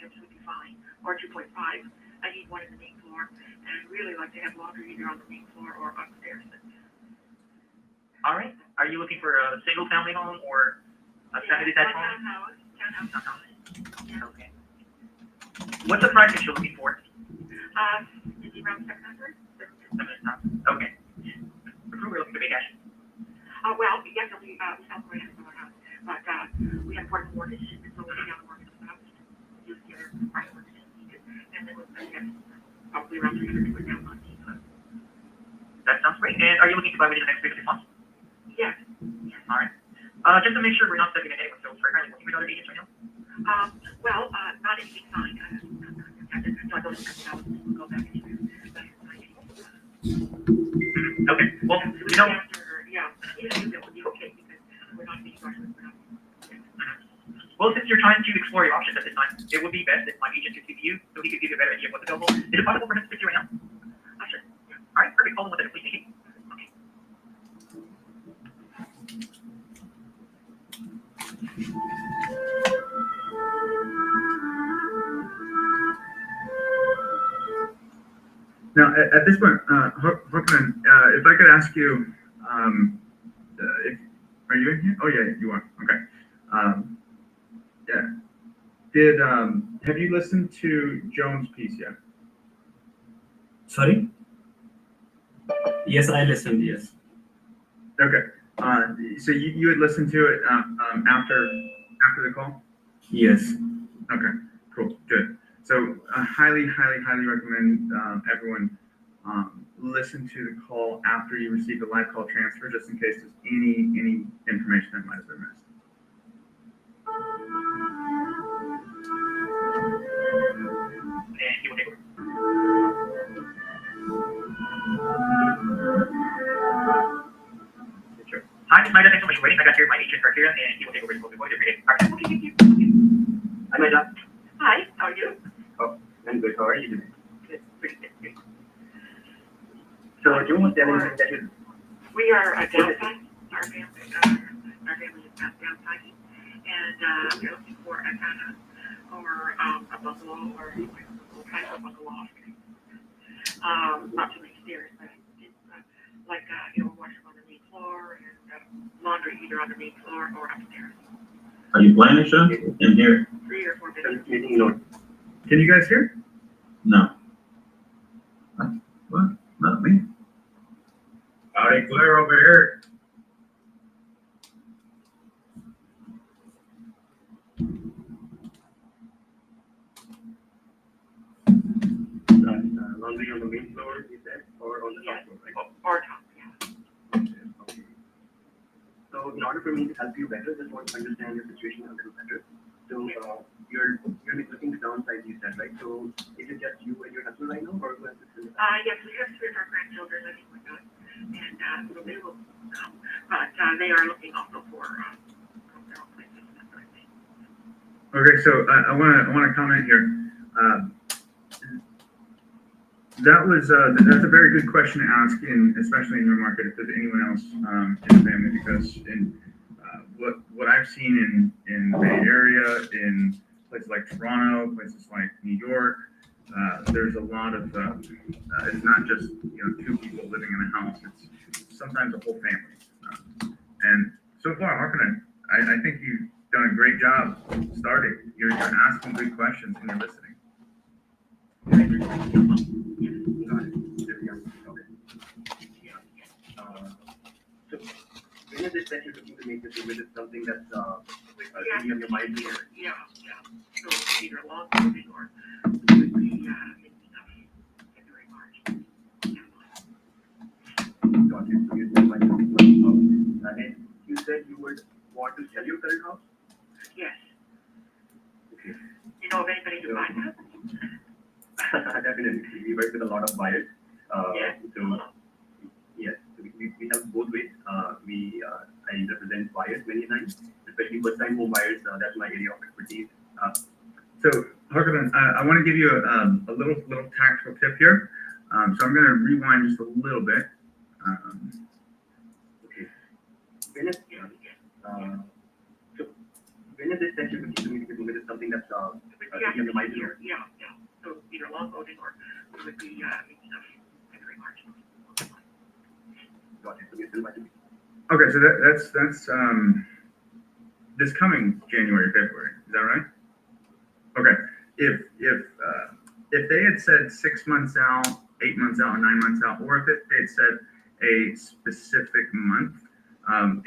items would be fine, or 2.5. I need one in the main floor, and I'd really like to have laundry either on the main floor or upstairs. All right. Are you looking for a single family home or a semi-detached home? Townhouse. Yeah. Okay. What's the price that you're looking for? Maybe around 700. Okay. We're looking to pay cash. Well, yes, we sell right in our house, but we have part of the mortgage, and so we'll pay down the mortgage on the house. Use the other part of the mortgage needed, and then we'll spend probably around 300 to put down on the That sounds great. And are you looking to buy within the next 3 to 6 months? Yes. All right. Just to make sure we're not stepping ahead with sales, are you currently working with other agents right now? Well, not anything signed. No, I don't go back into Okay. Well, you know. Even if it would be okay because we're not being rushed. Well, since you're trying to explore your options at this time, it would be best if my agent could speak to you so he could give you a better idea of what's available. Is it possible for him to speak to you right now? Sure. All right, perfect. Hold on with it, please. Thank you. Now, at this point, Harkonnen, if I could ask you, are you in here? Oh yeah, you are. Okay. Yeah. Have you listened to Joan's piece yet? Sorry? Yes, I listened, yes. Okay. So you had listened to it after the call? Yes. Okay. Cool. Good. So I highly recommend everyone listen to the call after you receive the live call transfer, just in case there's any information that might have been missed. And he will take over. Sure. Hi, Ms. Maida. Thanks so much for waiting. I got here my agent criteria, and he will take over his closing voice every day. All right. Okay, thank you. Hi, Maida. Hi, how are you? Oh, I'm good. How are you doing? Good, pretty good. So, June was telling me that you. We are downsizing. Our family is downsizing, and we're looking for a townhouse or a bungalow or a kind of bungalow. Not too many stairs, but it's washroom on the main floor and laundry either on the main floor or upstairs. Are you playing, Sean? In here? 3 or 4 bedrooms. Can you guys hear? No. What? Not me. Howdy, clear over here. Laundry on the main floor, you said, or on the top floor, right? Or top, yeah. Okay. So, in order for me to help you better, just want to understand your situation a little better. So, you're looking to downsize, you said, right? So, is it just you and your husband right now, or who else is in the Yes, we have 3 of our grandchildren living with us, and so they will come, but they are looking also for their own places and that sort of thing. Okay, so I want to comment here. That's a very good question to ask, especially in your market, if there's anyone else in the family, because what I've seen in the Bay Area, in places like Toronto, places like New York, there's a lot of it's not just 2 people living in a house; it's sometimes a whole family. And so far, Harkonnen, I think you've done a great job starting. You're asking good questions and you're listening. So, when is it that you're looking to make this visit something that's really on your mind here? Yeah. So it's either long moving or it would be thinking of February, March. Got it. So you're my house. And you said you would want to sell your current house? Yes. Okay. You know of anybody who buys that? Definitely. We work with a lot of buyers. Yes. So, yes, so we have both ways. I represent buyers many times, especially first-time home buyers. That's my area of expertise. So, Harkonnen, I want to give you a little tactical tip here. So I'm going to rewind just a little bit. Okay. When is it that you're looking to me to visit something that's you have your mind to here, yeah. So either long voting or it would be, February, March. got it. So you're still budgeting. Okay, so that's this coming January, February, is that right? Okay, if they had said 6 months out, 8 months out, 9 months out, or if they had said a specific month,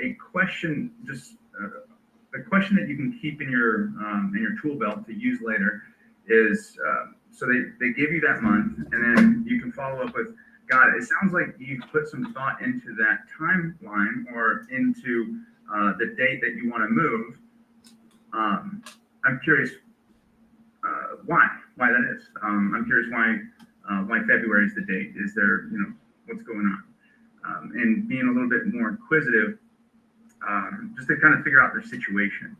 a question that you can keep in your tool belt to use later is so they give you that month, and then you can follow up with, God, it sounds like you've put some thought into that timeline or into the date that you want to move. I'm curious why that is. I'm curious why February is the date. Is there, what's going on? And being a little bit more inquisitive, just to kind of figure out their situation.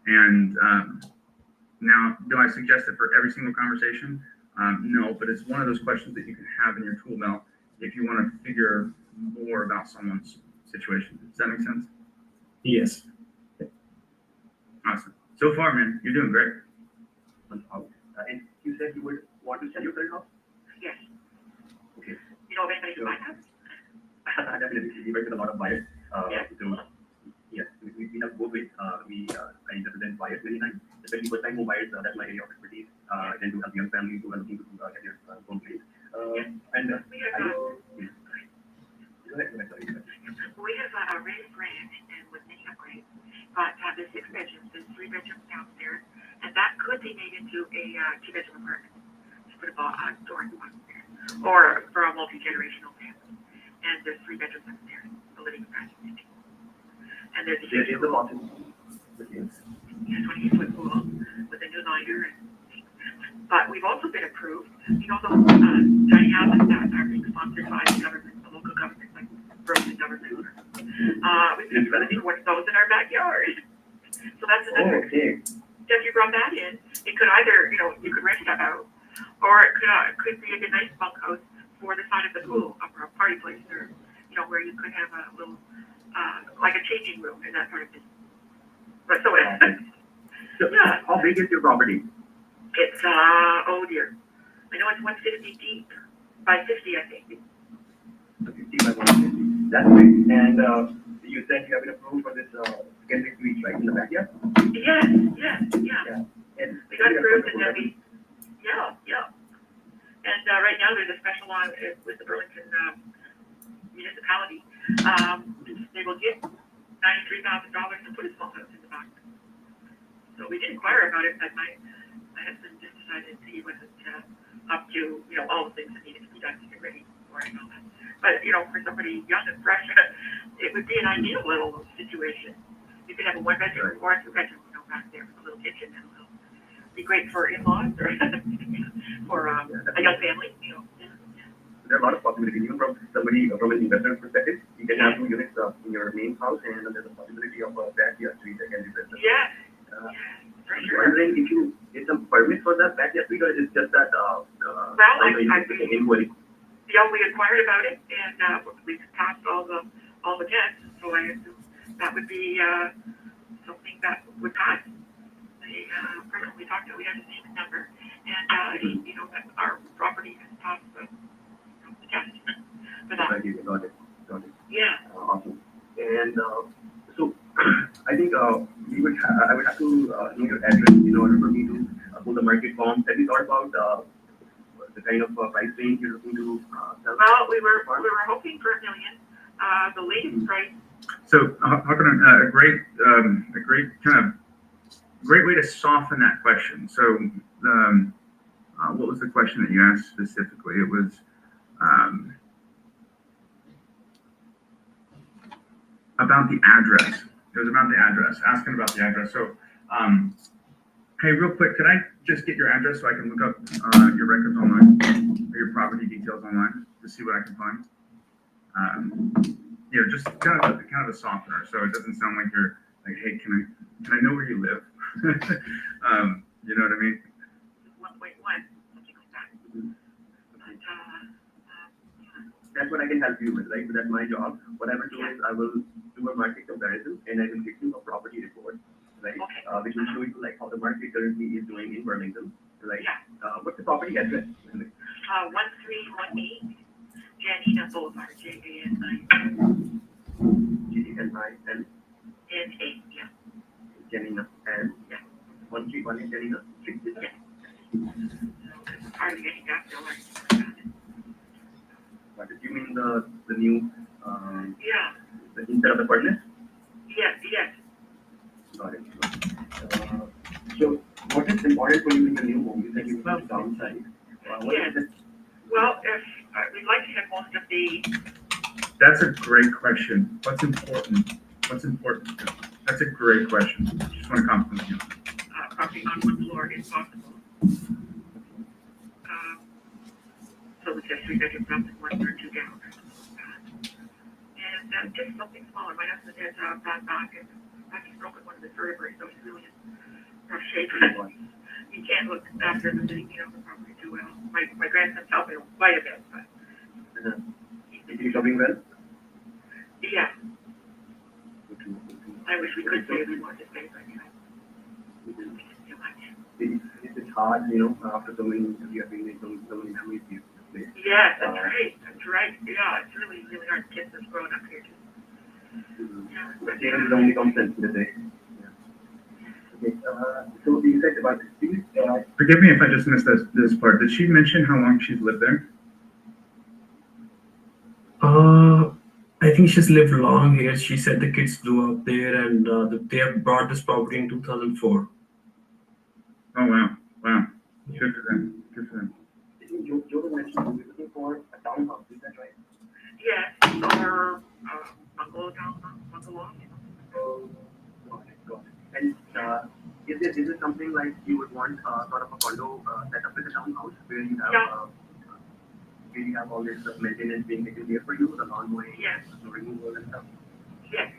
And now, do I suggest it for every single conversation? No, but it's one of those questions that you can have in your tool belt if you want to figure more about someone's situation. Does that make sense? Yes. Awesome. So far, man, you're doing great. And you said you would want to sell your current house? Yes. Okay. You know of anybody to buy that? Definitely. We work with a lot of buyers. Yeah. So, yes, we have both ways. I represent buyers many times, especially first-time home buyers. That's my area of expertise. I tend to help young families who are looking to get their own place. And We have, I know. Go ahead, sorry. we have a raised ranch and with many upgrades, but there's 6 bedrooms, there's 3 bedrooms downstairs, and that could be made into a 2-bedroom apartment. Just put a door in the bottom there, or for a multi-generational family. And there's 3 bedrooms upstairs, the living capacity. And there's a There huge is a pool, lot. Yes. 28-foot pool with a new liner. But we've also been approved, those tiny houses that are being sponsored by the government, the local government, like Burlington government. We've been approved for one of those in our backyard. So that's another. Okay. If you brought that in, it could either, you could rent that out, or it could be a nice bunkhouse for the side of the pool, or a party place, or, where you could have a little, like a changing room and that sort of thing. But so, So, yeah. how big is your property? It's, oh dear, I know it's 150 deep, by 50, I think. 50 by 150. That's great. And you said you have been approved for this secondary suite, right, in the backyard? Yes. Yeah. And We got approved and then yeah. And right now there's a special on with the Burlington municipality. They will give $93,000 to put a small house in the back. So we did inquire about it, but my husband just decided he wasn't up to all the things that needed to be done to get ready for it and all that. But for somebody young and fresh, it would be an ideal little situation. You could have a 1-bedroom or a 2-bedroom, back there with a little kitchen and a little. Be great for in-laws or for a young family. There are a lot of possibilities, even from somebody from an investor perspective. You can have 2 units in your main house, and there's a possibility of a backyard suite that can be built. Yes. For I'm sure. wondering if you get some permits for that backyard suite, or is it just that? Inquired about it, and we passed all the tests. So I assume that would be something that would pass. The person we talked to, we had his name and number, and that our property has passed the test for that. Got it. Yeah. Awesome. And so I think I would have to know your address in order for me to pull the market form. Have you thought about the kind of price range you're looking to sell? Well, we were hoping for $1 million. The latest price. So, how can a great way to soften that question. So, what was the question that you asked specifically? It was about the address. It was about the address, asking about the address. So, hey, real quick, could I just get your address so I can look up your records online, or your property details online, to see what I can find? Just kind of a softener, so it doesn't sound like you're like, hey, can I know where you live? You know what I mean? 1.1, something like that. But, That's what I can help you with, right? So that's my job. What I will do is I will do a market comparison, and I will give you a property report. right? Okay. Which will show you like how the market currently is doing in Burlington, right? Yeah. What's the property address? 1318 Janina Boulevard, JANI. GNIN, N8, yeah. Janina, and Yeah. 1318 Janina Street. Yeah. So it's hardly getting back there, like, But you mean the new, yeah, instead of the furnace? yes. Got it. So what is important for you in the new home? You said you want to downsize. What is it? Well, if, we'd like to have most of the, That's a great question. What's important? What's important? That's a great question. Just want to compliment you. property on one floor if possible. So it's just 3 bedrooms up and 1 or 2 down. And just something smaller. My husband has bad back and he's broken one of his vertebrae, so he's really in rough shape. He can't look after the property too well. My grandson's helping him quite a bit, but Is he coping well? yeah, I wish we could say we wanted to stay, but too much. It's hard, after so many, you have been so many memories you play. Yes, that's right. That's right. Yeah, it's really, really hard. Kids that's growing up here too. Yeah, But change is only constant, they say. Okay, so you said about these, Forgive me if I just missed this part. Did she mention how long she's lived there? I think she's lived long here. She said the kids grew up there, and they have bought this property in 2004. Oh wow, wow. Good for them. Good for them. Joe mentioned you're looking for a townhouse, is that right? yes, or bungalow down, bungalow. Oh, got it. And is it something like you would want sort of a condo set up with a townhouse where you have Yeah. where you have all this maintenance being taken care for you, the lawn mowing, Yes. the removal and stuff? Yes.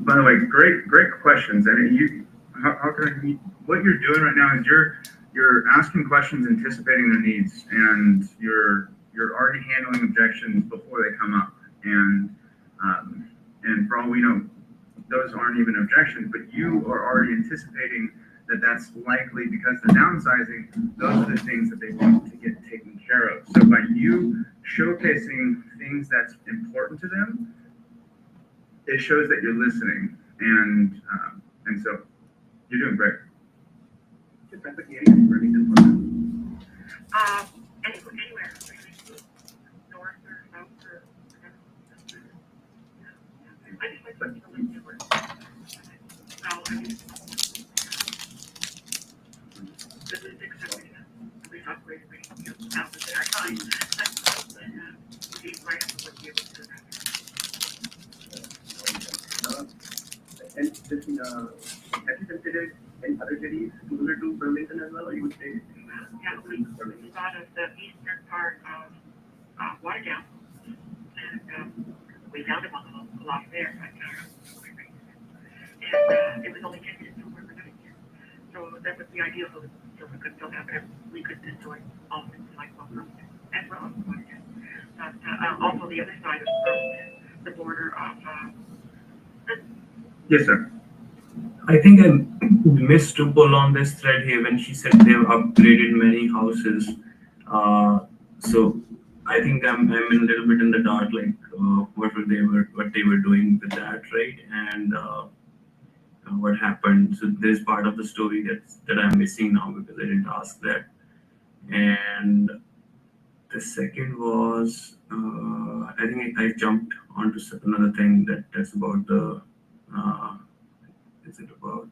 By the way, great questions. And how can what you're doing right now is you're asking questions, anticipating their needs, and you're already handling objections before they come up. And for all we know, those aren't even objections, but you are already anticipating that that's likely because they're downsizing. Those are the things that they want to get taken care of. So by you showcasing things that's important to them, it shows that you're listening, and so you're doing great. The perfect area in Burlington for them. Anywhere, really. North or south or I just like something a little different. This is accepting we operate houses in our time. He's right up with you with that. And just, have you considered any other cities similar to Burlington as well, or you would say? Yeah, we thought of the eastern part of Watertown, and we found a lot there, and it was only 10 minutes from where we're living here. So that was the ideal, so we could still have it. We could enjoy all things like Burlington as well as Watertown. But also the other side of Burlington, the border of. Yes, sir. I think I missed to pull on this thread here when she said they've upgraded many houses. So I think I'm in a little bit in the dark, like what they were doing with that, right? And what happened. So there's part of the story that I'm missing now because I didn't ask that. And the second was I think I jumped onto another thing that's about the. Is it about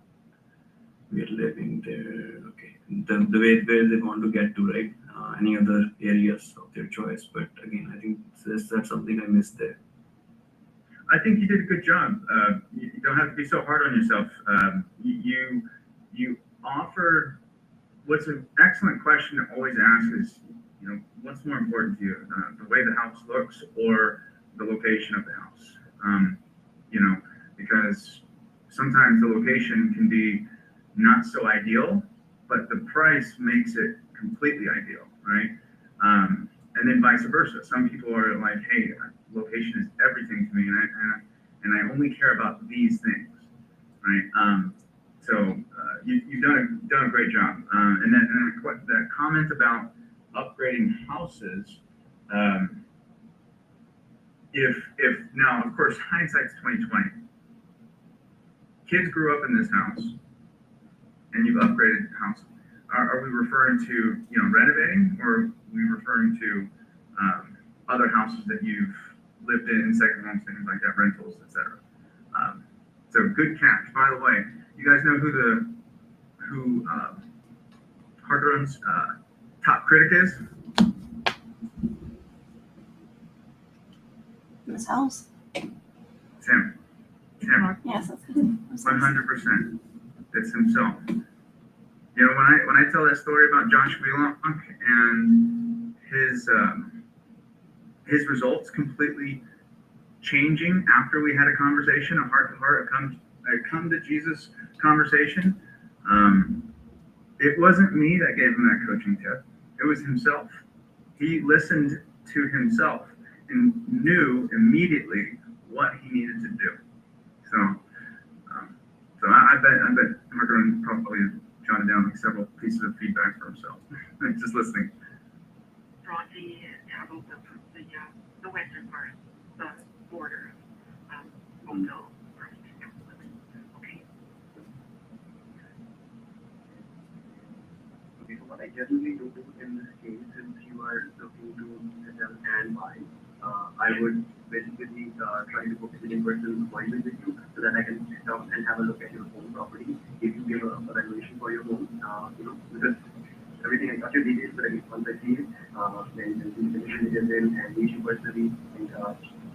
we're living there? Okay, the way where they want to get to, right? Any other areas of their choice, but again, I think that's something I missed there. I think you did a good job. You don't have to be so hard on yourself. You offered what's an excellent question to always ask is, what's more important to you, the way the house looks or the location of the house? Because sometimes the location can be not so ideal, but the price makes it completely ideal, right? And then vice versa. Some people are like, hey, location is everything to me, and I only care about these things, right? You've done a great job. That comment about upgrading houses, if now, of course, hindsight's 2020. Kids grew up in this house, and you've upgraded the house. Are we referring to renovating, or are we referring to other houses that you've lived in, second homes, things like that, rentals, etc.? So good catch. By the way, you guys know who Hartran's top critic is? This house. Tim. Yes, that's good. 100%. It's himself. When I tell that story about John Schwelonk and his results completely changing after we had a conversation, a heart-to-heart, a come to Jesus conversation, it wasn't me that gave him that coaching tip. It was himself. He listened to himself and knew immediately what he needed to do. So I bet Margaret probably jotted down like several pieces of feedback for himself, just listening. Draw the travel the western part, the border of Oakville. Okay. Okay, so what I generally do in this case, since you are looking to sell and buy, I would basically try to book an in-person appointment with you so that I can sit down and have a look at your home property. If you give a valuation for your home, because everything I got your details, but once I see it, then the information is in and meet you personally and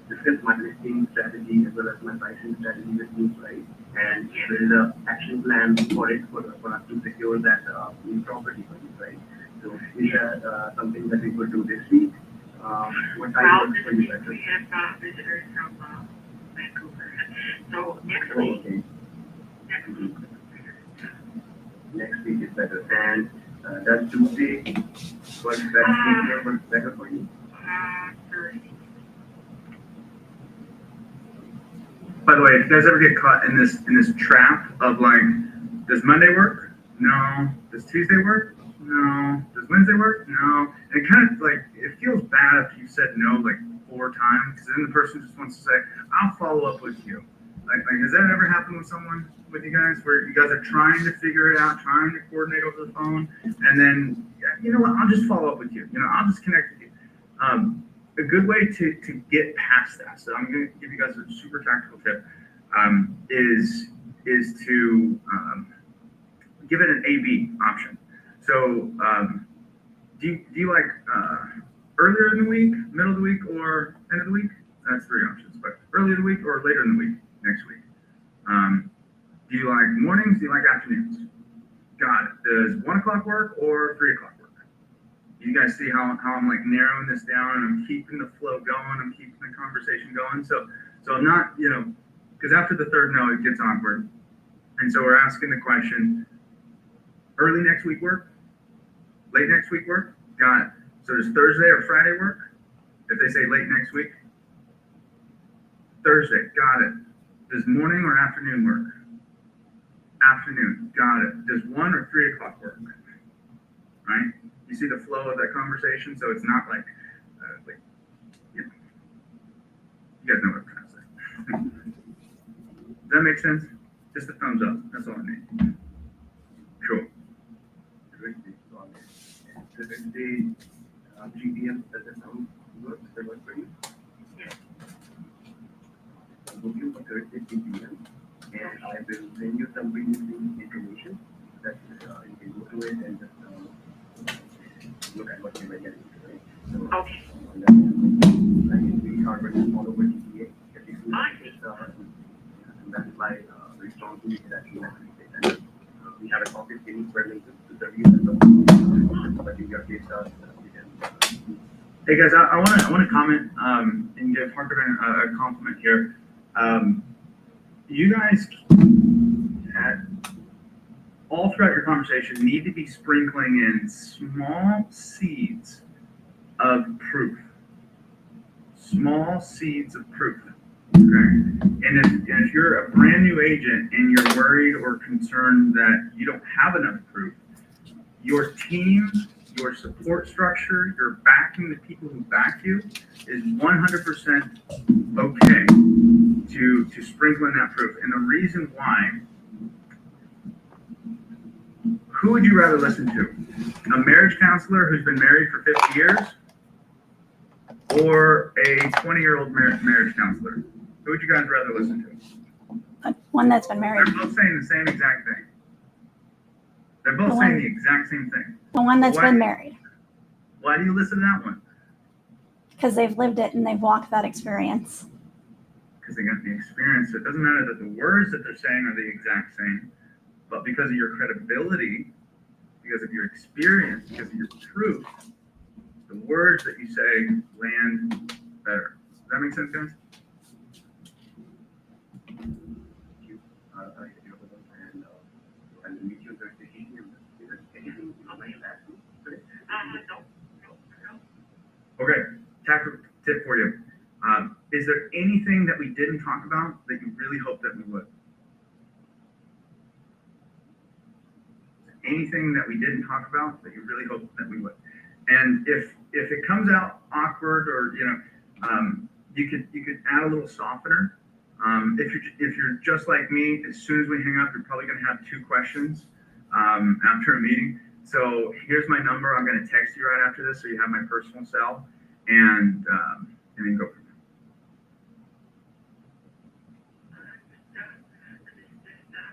discuss my listing strategy as well as my pricing strategy with you, right? And there is an action plan for us to secure that new property, right? So is that something that we could do this week? What time This would be week better? we have visitors from Vancouver. So next week. Next week is better. And does Tuesday work better for you? Thursday. By the way, if you guys ever get caught in this trap of like, does Monday work? No. Does Tuesday work? No. Does Wednesday work? No. And it kind of like, it feels bad if you said no like 4 times, because then the person just wants to say, I'll follow up with you. Like has that ever happened with someone, with you guys, where you guys are trying to figure it out, trying to coordinate over the phone, and then, you know what, I'll just follow up with you. I'll just connect with you. A good way to get past that, so I'm going to give you guys a super tactical tip, is to give it an A/B option. So do you like earlier in the week, middle of the week, or end of the week? That's 3 options, but earlier in the week or later in the week, next week. Do you like mornings? Do you like afternoons? Got it. Does 1 o'clock work or 3 o'clock work? You guys see how I'm like narrowing this down, and I'm keeping the flow going. I'm keeping the conversation going. So I'm not, because after the third no, it gets awkward. And so we're asking the question, early next week work? Late next week work? Got it. So does Thursday or Friday work? If they say late next week? Thursday, got it. Does morning or afternoon work? Afternoon, got it. Does 1 or 3 o'clock work? Right? You see the flow of that conversation, so it's not like you guys know what I'm trying to say. Does that make sense? Just a thumbs up. That's all I need. Cool. Thursday, 3 p.m. Does that sound good? Does that work for you? Yes. I'll book you for Thursday, 3 p.m. And I will send you some pre-listing information that you can go through it and just look at what you might get into, right? So, Okay. I can be Sharpen all over GTA. And that's why very strongly that you actually say that. We have a office in Berlin to serve you as well. But in your case, we can. Hey guys, I want to comment and give Harker a compliment here. You guys, all throughout your conversation, need to be sprinkling in small seeds of proof. Small seeds of proof. And if you're a brand new agent and you're worried or concerned that you don't have enough proof, your team, your support structure, your backing, the people who back you, is 100% okay to sprinkle in that proof. And the reason why, who would you rather listen to? A marriage counselor who's been married for 50 years or a 20-year-old marriage counselor? Who would you guys rather listen to? One that's been married. They're both saying the same exact thing. They're both saying the exact same thing. The one that's Why- been married. Why do you listen to that one? Because they've lived it and they've walked that experience. Because they got the experience. So it doesn't matter that the words that they're saying are the exact same, but because of your credibility, because of your experience, because of your proof, the words that you say land better. Does that make sense, guys? And meet you Thursday evening. Is there anything you might have asked me today? No. Okay, tactical tip for you. Is there anything that we didn't talk about that you really hope that we would? Anything that we didn't talk about that you really hope that we would? And if it comes out awkward or you could add a little softener. If you're just like me, as soon as we hang up, you're probably going to have 2 questions after a meeting. So here's my number. I'm going to text you right after this, so you have my personal cell, and then go from there.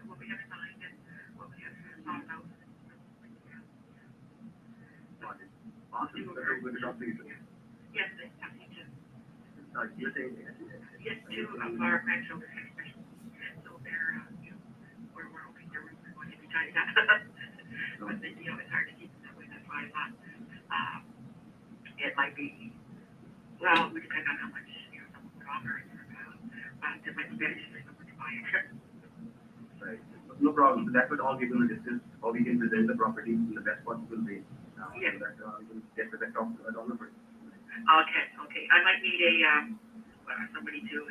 What we have signed and what we have thought about. Awesome. So we're going to talk to you today. Yes, they have to. You're saying Yes, 2 of our grandchildren have special. So they're, we're hoping they're going to be tied up. But it's hard to keep them that way. That's why I thought, it might be, well, it would depend on how much, someone would offer. But it might be better to say someone to buy it. right. No problem. So that would all be going to discuss how we can present the property in the best possible way. Yes. So that we can get the best of the number. Okay. I might need somebody to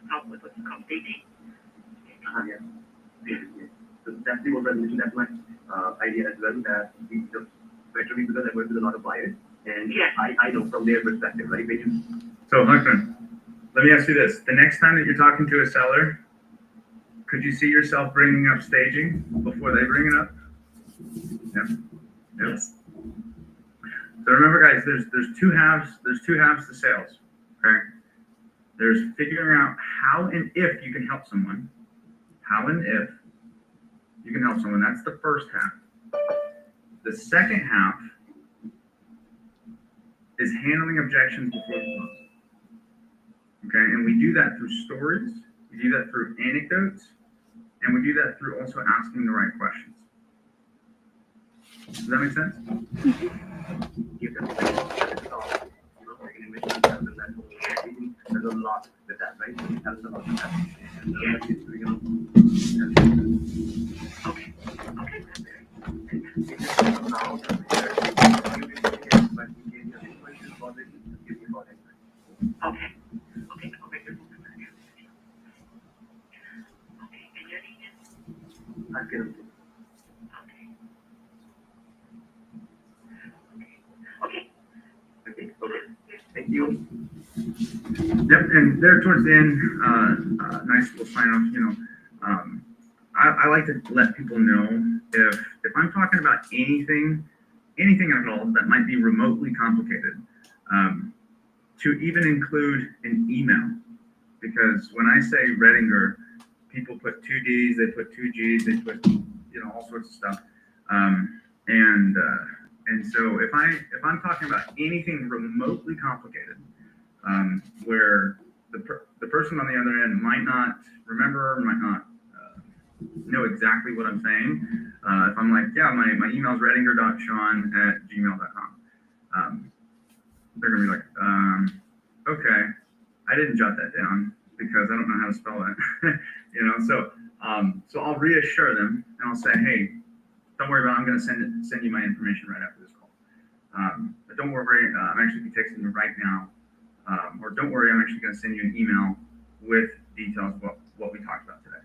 help with what's called dating. Yes. So that's the whole presentation. That's my idea as well, that we just better because I work with a lot of buyers, and Yes. I know from their perspective, right? When you, So, Huckman, let me ask you this. The next time that you're talking to a seller, could you see yourself bringing up staging before they bring it up? Yep. Yes. So remember, guys, there's 2 halves. There's 2 halves to sales. Okay. There's figuring out how and if you can help someone. How and if you can help someone. That's the first half. The second half is handling objections before the close. Okay, and we do that through stories. We do that through anecdotes, and we do that through also asking the right questions. Does that make sense? give them there's a lot with that, right? It helps a lot with that. And Okay. now, but in case you have any questions about it, give me a call. Okay. I'll make your phone number again. Okay, and your name is? I'll get them. Okay. Okay. Thank you. Yep, and there towards the end, nice little sign off. I like to let people know if I'm talking about anything at all that might be remotely complicated, to even include an email, because when I say Redinger, people put 2 Ds, they put 2 Gs, they put all sorts of stuff, and so if I'm talking about anything remotely complicated, where the person on the other end might not remember, might not know exactly what I'm saying. If I'm like, yeah, my email is redinger.sean@gmail.com. They're gonna be like, okay, I didn't jot that down because I don't know how to spell that. So I'll reassure them and I'll say, hey, don't worry about it. I'm gonna send you my information right after this call. But don't worry, I'm actually texting you right now. Or don't worry, I'm actually gonna send you an email with details of what we talked about today.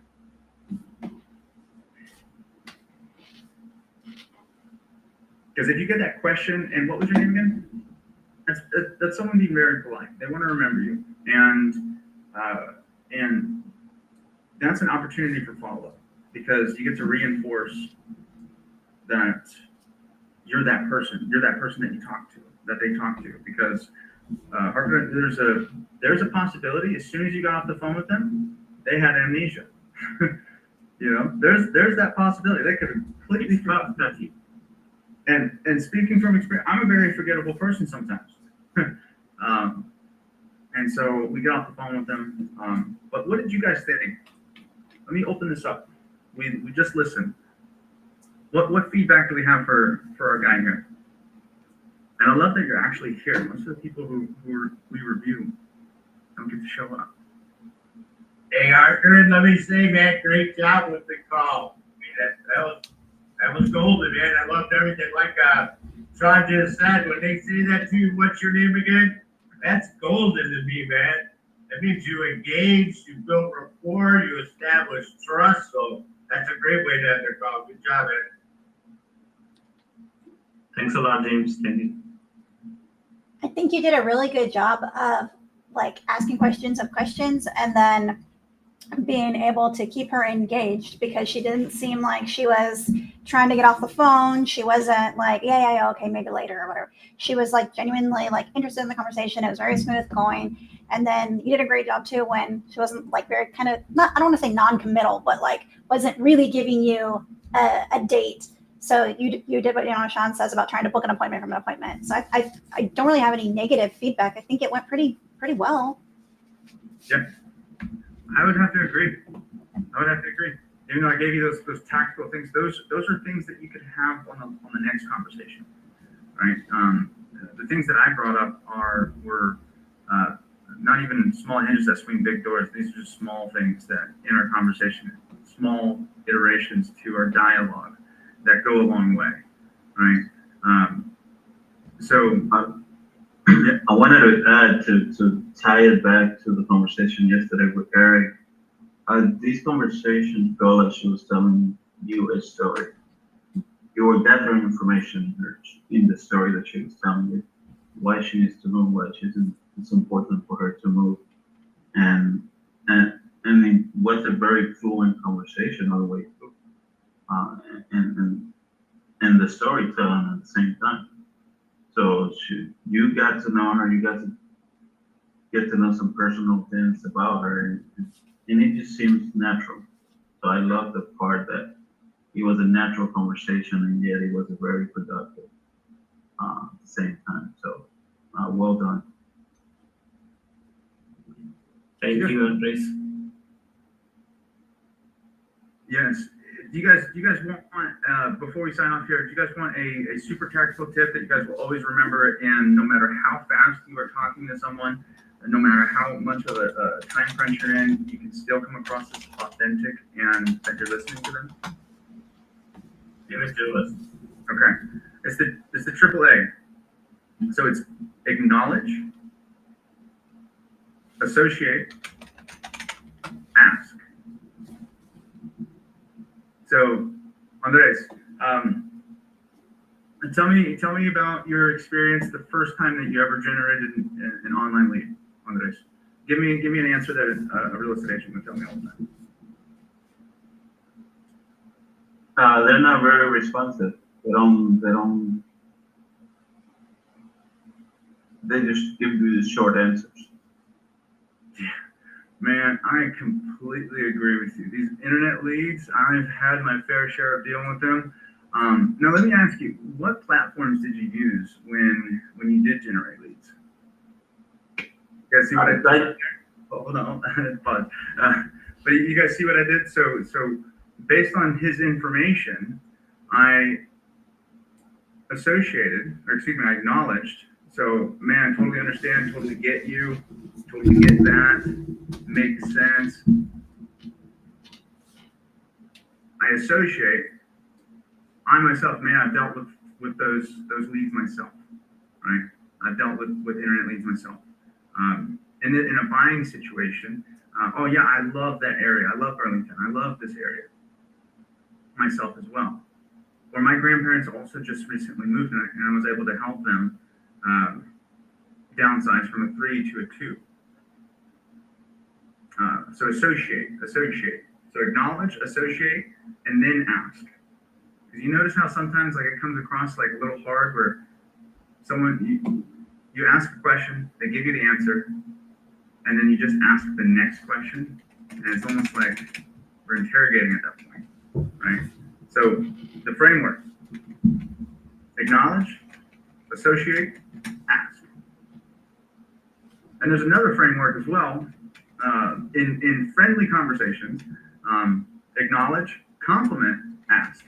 Because if you get that question, and what was your name again? That's someone being very polite. They want to remember you, and that's an opportunity for follow-up, because you get to reinforce that you're that person. You're that person that you talk to, that they talk to. Because there's a possibility as soon as you got off the phone with them, they had amnesia. You know, there's that possibility. They could have completely forgotten you. And speaking from experience, I'm a very forgettable person sometimes. And so we got off the phone with them. But what did you guys think? Let me open this up. We just listened. What feedback do we have for our guy here? And I love that you're actually here. Most of the people who we review don't get to show up. Hey, Arthur, let me say, man, great job with the call. I mean, that was golden, man. I loved everything. Like Sean just said, when they say that to you, what's your name again? That's golden to me, man. That means you engaged, you built rapport, you established trust. So that's a great way to end their call. Good job, man. Thanks a lot, James. Thank you. I think you did a really good job of like asking questions and then being able to keep her engaged, because she didn't seem like she was trying to get off the phone. She wasn't like, yeah, okay, maybe later or whatever. She was like genuinely like interested in the conversation. It was very smooth going. And then you did a great job too when she wasn't like very kind of, not, I don't want to say non-committal, but like wasn't really giving you a date. So you did what Sean says about trying to book an appointment from an appointment. So I don't really have any negative feedback. I think it went pretty well. Yep. I would have to agree. Even though I gave you those tactical things, those are things that you could have on the next conversation, right? The things that I brought up were not even small hinges that swing big doors. These are just small things that in our conversation, small iterations to our dialogue that go a long way, right? I wanted to add to tie it back to the conversation yesterday with Eric. These conversations go like she was telling you a story. You were gathering information in the story that she was telling you, why she needs to move, why it's important for her to move, and it was a very fluent conversation all the way through, and the storytelling at the same time. So you got to know her, you got to get to know some personal things about her, and it just seems natural. So I love the part that it was a natural conversation, and yet it was a very productive at the same time. So well done. Thank you, Andres. Yes. Do you guys want before we sign off here, do you guys want a super tactical tip that you guys will always remember, and no matter how fast you are talking to someone, and no matter how much of a time crunch you're in, you can still come across as authentic and that you're listening to them? Give it to us. Okay. It's the triple A. So it's acknowledge, associate, ask. So, Andres, tell me about your experience the first time that you ever generated an online lead, Andres. Give me an answer that a real estate agent would tell me all the time. They're not very responsive. They just give you the short answers. Man, I completely agree with you. These internet leads, I've had my fair share of dealing with them. Now let me ask you, what platforms did you use when you did generate leads? You guys see what I did? Oh, hold on, pause. But you guys see what I did? So based on his information, I I acknowledged. So, man, totally understand, totally get you, totally get that, makes sense. I associate. I myself, man, I've dealt with those leads myself, right? I've dealt with internet leads myself. In a buying situation, Oh yeah, I love that area. I love Burlington. I love this area myself as well. Where my grandparents also just recently moved, and I was able to help them downsize from a 3 to a 2. So associate. So acknowledge, associate, and then ask. Because you notice how sometimes like it comes across like a little hard where you ask a question, they give you the answer, and then you just ask the next question, and it's almost like we're interrogating at that point, right? So the framework: acknowledge, associate, ask. And there's another framework as well. In friendly conversations, acknowledge, compliment, ask.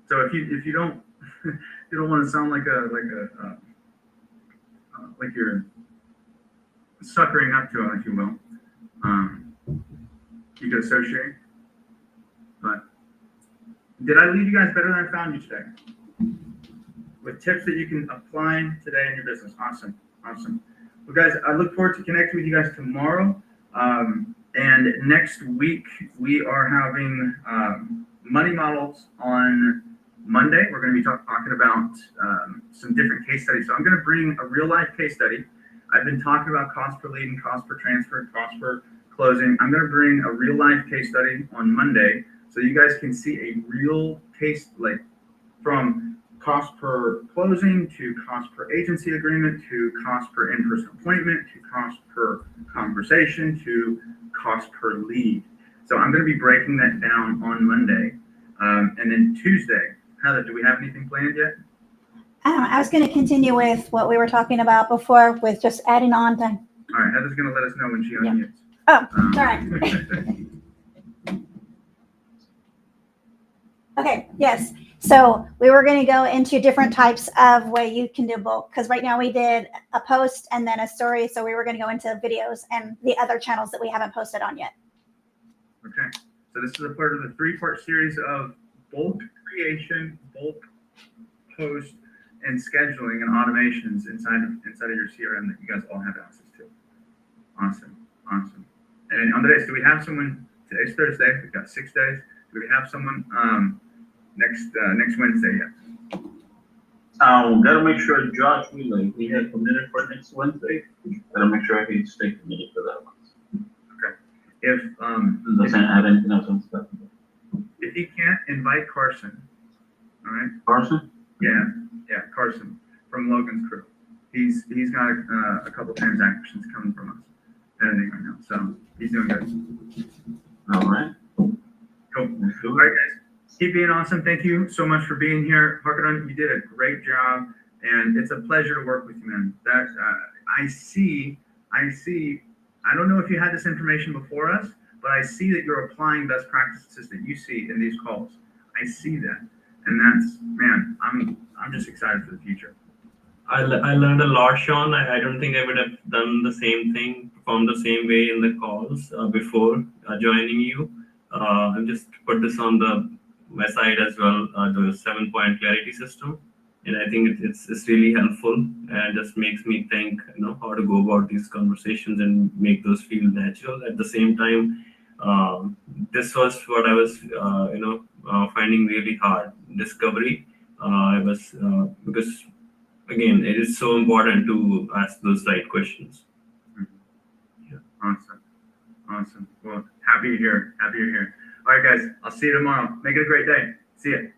So if you don't you don't want to sound like like you're suckering up to it, if you will, you could associate. But did I leave you guys better than I found you today? With tips that you can apply today in your business. Awesome. Well, guys, I look forward to connecting with you guys tomorrow. And next week, we are having money models on Monday. We're going to be talking about some different case studies. So I'm going to bring a real life case study. I've been talking about cost per lead and cost per transfer, cost per closing. I'm going to bring a real life case study on Monday so you guys can see a real case, like from cost per closing to cost per agency agreement to cost per in-person appointment to cost per conversation to cost per lead. So I'm going to be breaking that down on Monday. And then Tuesday, Heather, do we have anything planned yet? I was going to continue with what we were talking about before with just adding on to. All right, Heather's going to let us know when she unmutes. Oh, all right. Okay, yes. So we were going to go into different types of way you can do both, because right now we did a post and then a story. So we were going to go into videos and the other channels that we haven't posted on yet. Okay, so this is a part of the 3-part series of bulk creation, bulk post, and scheduling and automations inside of your CRM that you guys all have access to. Awesome. And Andres, do we have someone? Today's Thursday. We've got 6 days. Do we have someone next Wednesday yet? Gotta make sure Josh Wheeler, he had committed for next Wednesday. Gotta make sure he stay committed for that one. Okay. If Doesn't have anything else on stuff. if you can't, invite Carson. All right. Carson? Yeah, Carson from Logan's crew. He's got a couple transactions coming from us, editing right now, so he's doing good. All right. Cool. All right, guys. Keep being awesome. Thank you so much for being here. Harkadon, you did a great job, and it's a pleasure to work with you, man. That I see. I don't know if you had this information before us, but I see that you're applying best practices that you see in these calls. I see that, and that's, man, I'm just excited for the future. I learned a lot, Sean. I don't think I would have done the same thing, performed the same way in the calls before joining you. I've just put this on my side as well, the 7-point clarity system. And I think it's really helpful and just makes me think, how to go about these conversations and make those feel natural. At the same time, this was what I was, finding really hard. Discovery. Because again, it is so important to ask those right questions. Yeah. Awesome. Well, happy you're here. All right, guys. I'll see you tomorrow. Make it a great day. See ya.